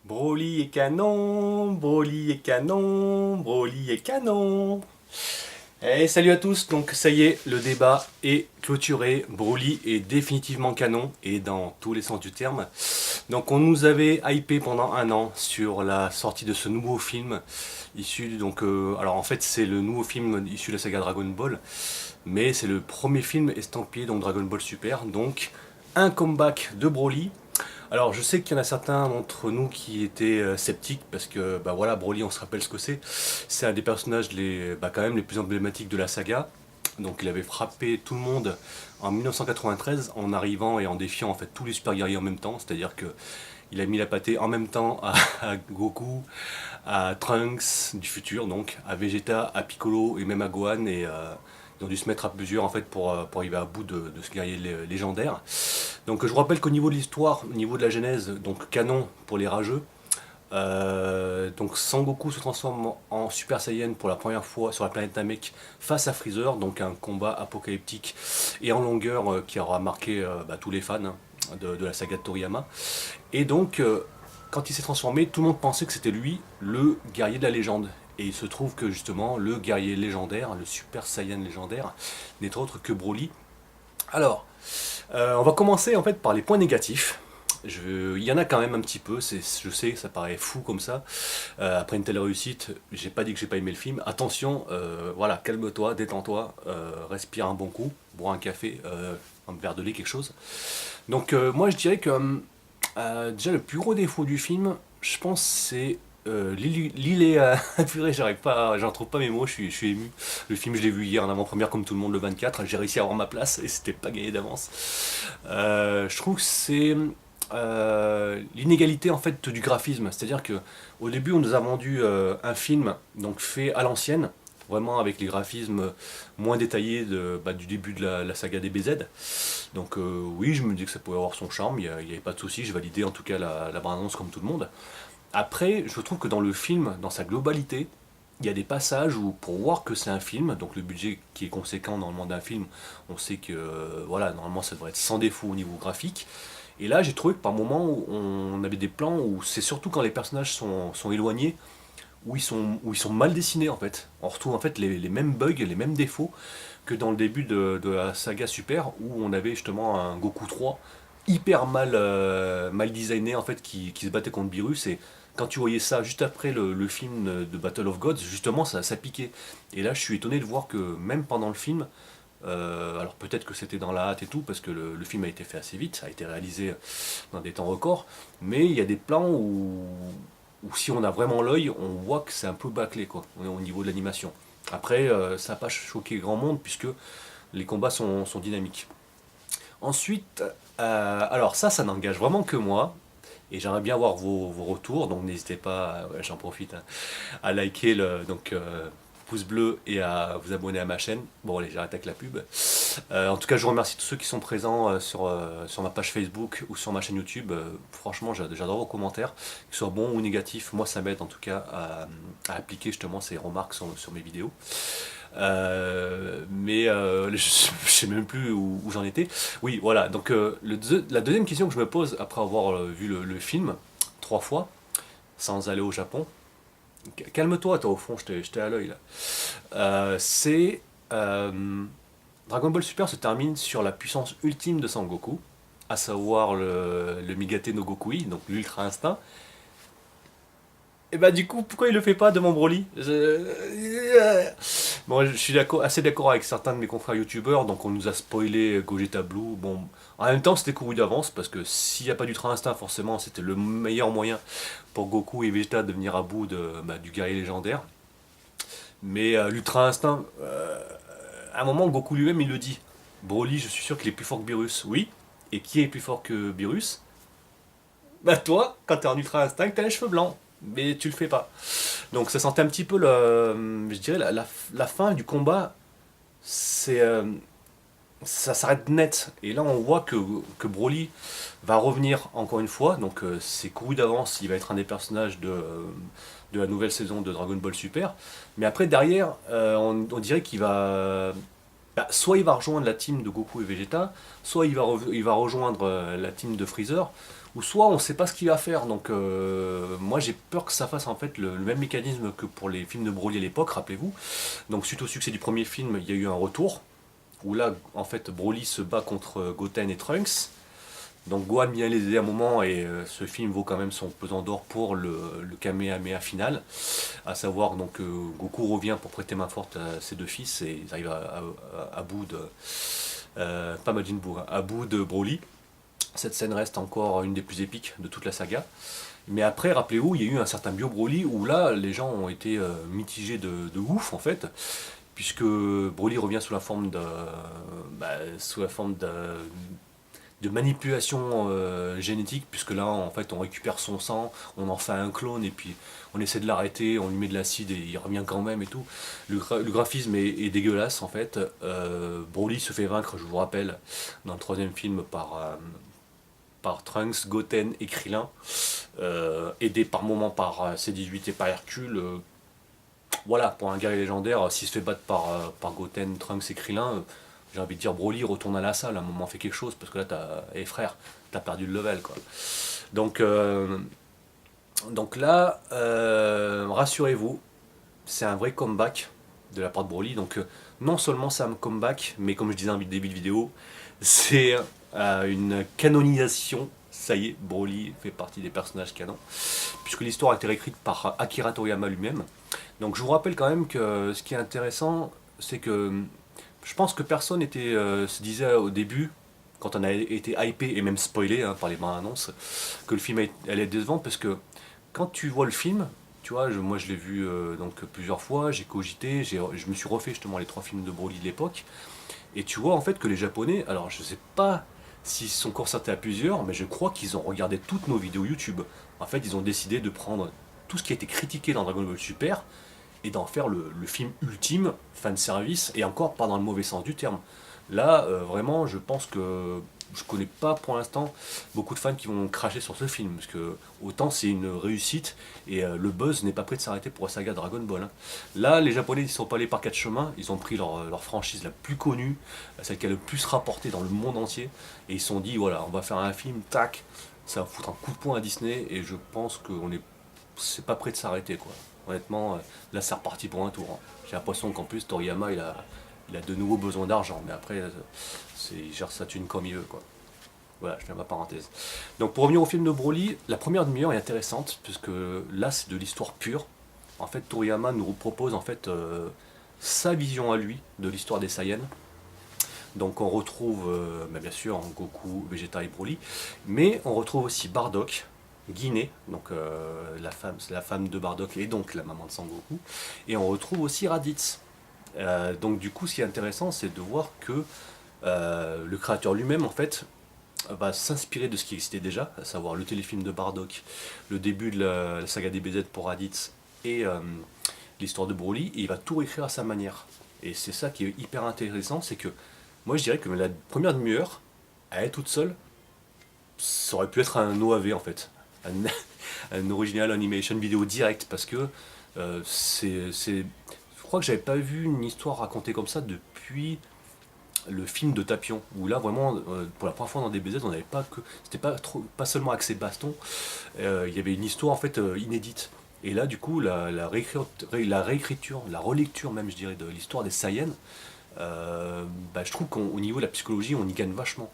Broly est canon, Broly est canon, Broly est canon. Et salut à tous, donc ça y est, le débat est clôturé. Broly est définitivement canon, et dans tous les sens du terme. Donc on nous avait hypé pendant un an sur la sortie de ce nouveau film issu alors en fait c'est le nouveau film issu de la saga Dragon Ball, mais c'est le premier film estampillé donc Dragon Ball Super, donc un comeback de Broly. Alors je sais qu'il y en a certains d'entre nous qui étaient sceptiques parce que bah voilà, Broly, on se rappelle ce que c'est un des personnages quand même les plus emblématiques de la saga. Donc il avait frappé tout le monde en 1993 en arrivant et en défiant en fait tous les super guerriers en même temps, c'est-à-dire que il a mis la pâtée en même temps à Goku, à Trunks du futur, donc à Vegeta, à Piccolo et même à Gohan, et ils ont dû se mettre à plusieurs en fait pour arriver à bout de ce guerrier légendaire. Donc je vous rappelle qu'au niveau de l'histoire, au niveau de la genèse, donc canon pour les rageux, donc Sangoku se transforme en Super Saiyan pour la première fois sur la planète Namek face à Freezer, donc un combat apocalyptique et en longueur qui aura marqué tous les fans de la saga de Toriyama. Et donc quand il s'est transformé, tout le monde pensait que c'était lui le guerrier de la légende. Et il se trouve que justement le guerrier légendaire, le Super Saiyan légendaire, n'est autre que Broly. Alors, on va commencer en fait par les points négatifs. Il y en a quand même un petit peu, je sais, ça paraît fou comme ça. Après une telle réussite, j'ai pas dit que j'ai pas aimé le film. Attention, voilà, calme-toi, détends-toi, respire un bon coup, bois un café, un verre de lait, quelque chose. Donc moi je dirais que déjà le plus gros défaut du film, je pense c'est l'île est purée, j'en trouve pas mes mots, je suis ému. Le film je l'ai vu hier en avant-première comme tout le monde le 24, j'ai réussi à avoir ma place et c'était pas gagné d'avance. Je trouve que c'est l'inégalité en fait du graphisme, c'est-à-dire que au début on nous a vendu un film donc fait à l'ancienne, vraiment avec les graphismes moins détaillés du début de la saga DBZ. Donc oui, je me dis que ça pouvait avoir son charme, il n'y avait pas de souci, j'ai validé en tout cas la bande-annonce comme tout le monde. Après, je trouve que dans le film, dans sa globalité, il y a des passages où, pour voir que c'est un film, donc le budget qui est conséquent dans le monde d'un film, on sait que voilà, normalement ça devrait être sans défaut au niveau graphique. Et là, j'ai trouvé que par moments, on avait des plans où c'est surtout quand les personnages sont éloignés, où ils sont mal dessinés en fait. On retrouve en fait les mêmes bugs, les mêmes défauts que dans le début de la saga Super, où on avait justement un Goku 3 hyper mal designé en fait qui se battait contre Beerus, et quand tu voyais ça juste après le film de Battle of Gods, justement ça piquait. Et là je suis étonné de voir que même pendant le film, alors peut-être que c'était dans la hâte et tout, parce que le film a été fait assez vite, ça a été réalisé dans des temps records, mais il y a des plans où si on a vraiment l'œil, on voit que c'est un peu bâclé quoi, au niveau de l'animation. Après, ça n'a pas choqué grand monde puisque les combats sont dynamiques. Ensuite, alors ça n'engage vraiment que moi. Et j'aimerais bien voir vos retours, donc n'hésitez pas, j'en profite, hein, à liker pouce bleu et à vous abonner à ma chaîne. Bon allez, j'arrête avec la pub. En tout cas, je vous remercie tous ceux qui sont présents sur ma page Facebook ou sur ma chaîne YouTube. Franchement, j'adore vos commentaires, qu'ils soient bons ou négatifs. Moi, ça m'aide en tout cas à appliquer justement ces remarques sur mes vidéos. Je sais même plus où j'en étais. Oui, voilà. Donc la deuxième question que je me pose après avoir vu le film 3 fois sans aller au Japon. Calme-toi, toi au fond, je t'ai à l'œil là. C'est Dragon Ball Super se termine sur la puissance ultime de Sangoku, à savoir le Migate no Gokui, donc l'Ultra Instinct. Et bah du coup, pourquoi il le fait pas de mon Broly? Bon, je suis assez d'accord avec certains de mes confrères youtubeurs, donc on nous a spoilé Gogeta Blue. Bon, en même temps, c'était couru d'avance, parce que s'il n'y a pas d'Ultra Instinct, forcément, c'était le meilleur moyen pour Goku et Vegeta de venir à bout du guerrier légendaire. Mais l'Ultra Instinct, à un moment, Goku lui-même, il le dit. Broly, je suis sûr qu'il est plus fort que Beerus. Oui. Et qui est plus fort que Beerus? Bah toi, quand t'es en Ultra Instinct, t'as les cheveux blancs. Mais tu le fais pas. Donc ça sentait un petit peu je dirais la fin du combat, c'est ça s'arrête net. Et là on voit que Broly va revenir encore une fois, donc c'est couru d'avance, il va être un des personnages de la nouvelle saison de Dragon Ball Super. Mais après derrière, on dirait qu'il va... soit il va rejoindre la team de Goku et Vegeta, soit il va rejoindre la team de Freezer, ou soit on sait pas ce qu'il va faire. Donc moi j'ai peur que ça fasse en fait le même mécanisme que pour les films de Broly à l'époque, rappelez-vous. Donc suite au succès du premier film, il y a eu un retour, où là en fait Broly se bat contre Goten et Trunks. Donc Gohan vient les aider à un moment et ce film vaut quand même son pesant d'or pour le Kamehameha final, à savoir donc Goku revient pour prêter main forte à ses deux fils et ils arrivent à bout de pas Majin Buu, hein, à bout de Broly. Cette scène reste encore une des plus épiques de toute la saga. Mais après, rappelez-vous, il y a eu un certain Bio Broly où là, les gens ont été mitigés de ouf en fait, puisque Broly revient sous la forme sous la forme de manipulation génétique, puisque là, en fait, on récupère son sang, on en fait un clone et puis on essaie de l'arrêter, on lui met de l'acide et il revient quand même et tout. Le graphisme est dégueulasse en fait. Broly se fait vaincre, je vous rappelle, dans le troisième film par Trunks, Goten et Krillin, aidé par moments par C-18 et par Hercule. Voilà, pour un guerrier légendaire, s'il se fait battre par Goten, Trunks et Krillin, j'ai envie de dire Broly, retourne à la salle, à un moment fait quelque chose, parce que là, frère, t'as perdu le level, quoi. Donc, donc là, rassurez-vous, c'est un vrai comeback de la part de Broly. Donc non seulement c'est un comeback, mais comme je disais en début de vidéo, c'est une canonisation. Ça y est, Broly fait partie des personnages canons, puisque l'histoire a été réécrite par Akira Toriyama lui-même. Donc je vous rappelle quand même que ce qui est intéressant, c'est que je pense que personne se disait au début, quand on a été hypé et même spoilé par les bandes annonces, que le film allait être décevant, parce que quand tu vois le film, tu vois, moi je l'ai vu donc plusieurs fois, j'ai cogité, je me suis refait justement les 3 films de Broly de l'époque, et tu vois en fait que les Japonais, alors je sais pas s'ils se sont concertés à plusieurs, mais je crois qu'ils ont regardé toutes nos vidéos YouTube. En fait, ils ont décidé de prendre tout ce qui a été critiqué dans Dragon Ball Super et d'en faire le film ultime, fan service, et encore pas dans le mauvais sens du terme. Là, vraiment, je pense que je connais pas pour l'instant beaucoup de fans qui vont cracher sur ce film, parce que autant c'est une réussite, et le buzz n'est pas prêt de s'arrêter pour la saga Dragon Ball, hein. Là, les Japonais ils sont pas allés par 4 chemins, ils ont pris leur franchise la plus connue, celle qui a le plus rapporté dans le monde entier, et ils se sont dit, voilà, on va faire un film, tac, ça va foutre un coup de poing à Disney, et je pense c'est pas prêt de s'arrêter, quoi. Honnêtement, là c'est reparti pour un tour, hein. J'ai l'impression qu'en plus Toriyama il a de nouveau besoin d'argent, mais après il gère sa thune comme il veut, quoi. Voilà, je fais ma parenthèse. Donc pour revenir au film de Broly, la première demi-heure est intéressante, puisque là c'est de l'histoire pure. En fait, Toriyama nous propose en fait sa vision à lui de l'histoire des Saiyans. Donc on retrouve bien sûr Goku, Vegeta et Broly, mais on retrouve aussi Bardock, Guinée, donc c'est la femme de Bardock et donc la maman de Sangoku, et on retrouve aussi Raditz. Donc du coup, ce qui est intéressant, c'est de voir que le créateur lui-même, en fait, va s'inspirer de ce qui existait déjà, à savoir le téléfilm de Bardock, le début de la saga DBZ pour Raditz et l'histoire de Broly, et il va tout réécrire à sa manière. Et c'est ça qui est hyper intéressant, c'est que moi je dirais que la première demi-heure, à elle toute seule, ça aurait pu être un OAV en fait, un original animation vidéo direct, parce que je crois que j'avais pas vu une histoire racontée comme ça depuis le film de Tapion, où là vraiment pour la première fois dans DBZ on n'avait pas que c'était pas seulement axé baston, il y avait une histoire en fait inédite. Et là du coup la réécriture, la relecture même je dirais de l'histoire des Saiyans, je trouve qu'au niveau de la psychologie on y gagne vachement.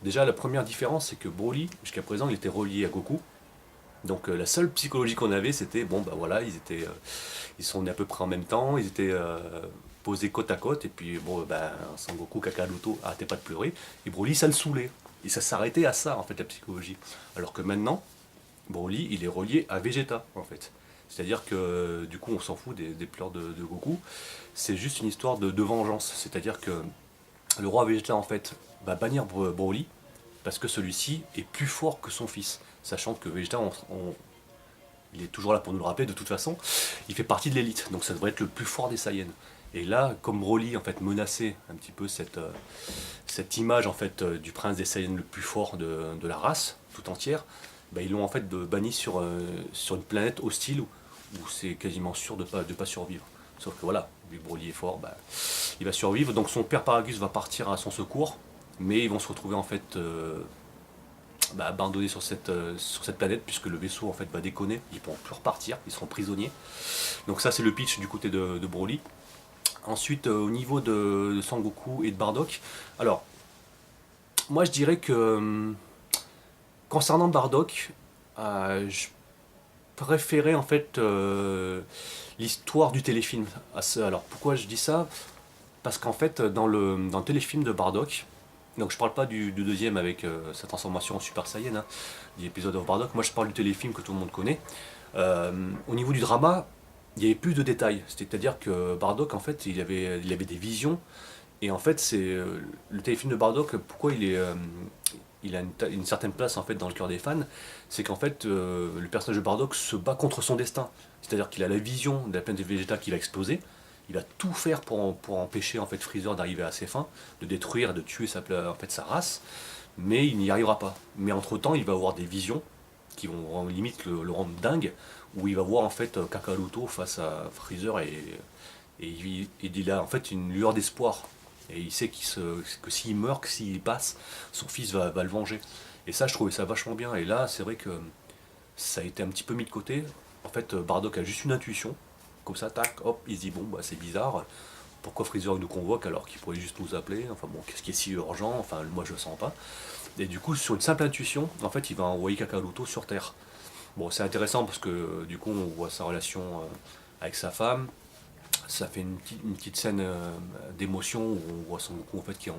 Déjà la première différence c'est que Broly jusqu'à présent il était relié à Goku. Donc la seule psychologie qu'on avait, c'était bon bah voilà, ils sont nés à peu près en même temps, ils étaient posés côte à côte, et puis bon bah Sangoku, Kakaroto arrêtait pas de pleurer, et Broly ça le saoulait. Et ça s'arrêtait à ça en fait la psychologie. Alors que maintenant, Broly il est relié à Vegeta en fait. C'est-à-dire que du coup on s'en fout des pleurs de Goku, c'est juste une histoire de vengeance. C'est-à-dire que le roi Vegeta en fait va bannir Broly parce que celui-ci est plus fort que son fils. Sachant que Vegeta, il est toujours là pour nous le rappeler de toute façon, il fait partie de l'élite, donc ça devrait être le plus fort des Saiyans. Et là, comme Broly en fait menaçait un petit peu cette image en fait du prince des Saiyans le plus fort de la race tout entière, ils l'ont en fait banni sur une planète hostile où c'est quasiment sûr de pas survivre. Sauf que voilà, vu que Broly est fort, il va survivre. Donc son père Paragus va partir à son secours, mais ils vont se retrouver en fait abandonnés sur cette planète, puisque le vaisseau en fait va déconner, ils pourront plus repartir, ils seront prisonniers. Donc ça c'est le pitch du côté de Broly. Ensuite au niveau de Sangoku et de Bardock, alors moi je dirais que concernant Bardock, je préférais en fait l'histoire du téléfilm. Alors pourquoi je dis ça? Parce qu'en fait dans le téléfilm de Bardock, donc je parle pas du deuxième avec sa transformation en Super Saiyan, hein, l'épisode of Bardock, moi je parle du téléfilm que tout le monde connaît. Au niveau du drama, il y avait plus de détails, c'est-à-dire que Bardock en fait il avait des visions, et en fait c'est le téléfilm de Bardock, pourquoi il a une certaine place en fait dans le cœur des fans, c'est qu'en fait le personnage de Bardock se bat contre son destin, c'est-à-dire qu'il a la vision de la planète Vegeta qui va exploser, il va tout faire pour empêcher en fait Freezer d'arriver à ses fins, de détruire, de tuer en fait sa race, mais il n'y arrivera pas. Mais entre temps, il va avoir des visions qui vont limite le rendre dingue, où il va voir en fait Kakaroto face à Freezer, il a en fait une lueur d'espoir. Et il sait que s'il meurt, que s'il passe, son fils va le venger. Et ça, je trouvais ça vachement bien. Et là, c'est vrai que ça a été un petit peu mis de côté. En fait, Bardock a juste une intuition. Comme ça, tac, hop, il se dit, bon, bah c'est bizarre. Pourquoi Freezer nous convoque alors qu'il pourrait juste nous appeler? Enfin bon, qu'est-ce qui est si urgent? Enfin, moi je le sens pas. Et du coup, sur une simple intuition, en fait, il va envoyer Kakaroto sur Terre. Bon, c'est intéressant parce que du coup, on voit sa relation avec sa femme. Ça fait une petite scène d'émotion où on voit Son Goku en fait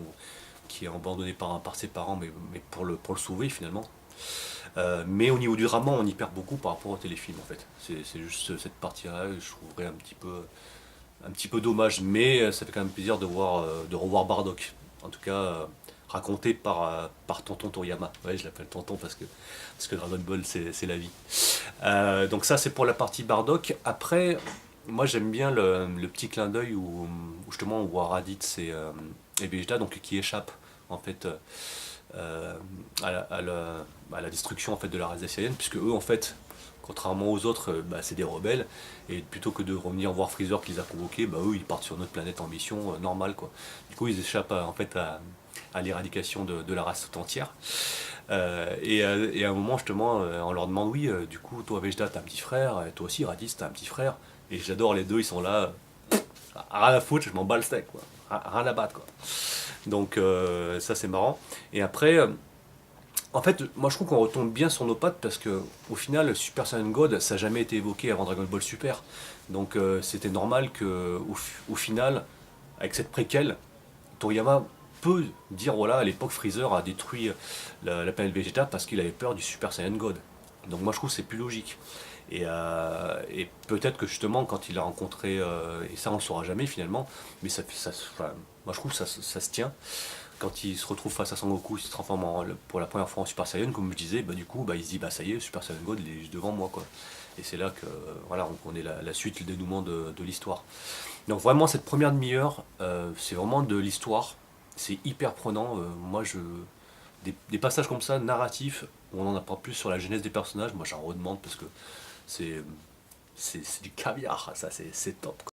qui est abandonné par ses parents, mais pour le sauver finalement. Mais au niveau du drama, on y perd beaucoup par rapport au téléfilm en fait. C'est juste cette partie-là, je trouverais un petit peu dommage, mais ça fait quand même plaisir de revoir Bardock. En tout cas, raconté par Tonton Toriyama. Ouais, je l'appelle Tonton parce que Dragon Ball c'est la vie. Donc ça c'est pour la partie Bardock. Après, moi j'aime bien le petit clin d'œil où justement on voit Raditz et Vegeta donc, qui échappent en fait à la destruction en fait, de la race des Saiyans, puisque eux en fait, contrairement aux autres, c'est des rebelles, et plutôt que de revenir voir Freezer qui les a convoqués, eux ils partent sur notre planète en mission normale quoi. Du coup ils échappent en fait à l'éradication de la race tout entière. Et à un moment justement on leur demande oui du coup toi Vegeta t'as un petit frère, et toi aussi Raditz t'as un petit frère, et j'adore les deux, ils sont là, rien à foutre, je m'en bats le steak quoi, rien à battre quoi. Donc ça c'est marrant. Et après, en fait, moi je trouve qu'on retombe bien sur nos pattes parce que au final, Super Saiyan God, ça n'a jamais été évoqué avant Dragon Ball Super. Donc c'était normal que au final, avec cette préquelle, Toriyama peut dire voilà, à l'époque Freezer a détruit la planète Vegeta parce qu'il avait peur du Super Saiyan God. Donc moi je trouve que c'est plus logique. Et peut-être que justement quand il a rencontré, et ça on le saura jamais finalement, mais enfin, moi je trouve que ça se tient. Quand il se retrouve face à Son Goku, il se transforme pour la première fois en Super Saiyan, comme je disais, du coup il se dit ça y est, Super Saiyan God il est juste devant moi quoi. Et c'est là que voilà, on connaît la suite, le dénouement de l'histoire. Donc vraiment cette première demi-heure, c'est vraiment de l'histoire, c'est hyper prenant. Des passages comme ça, narratifs, où on en apprend plus sur la genèse des personnages, moi j'en redemande parce que c'est du caviar, ça c'est top.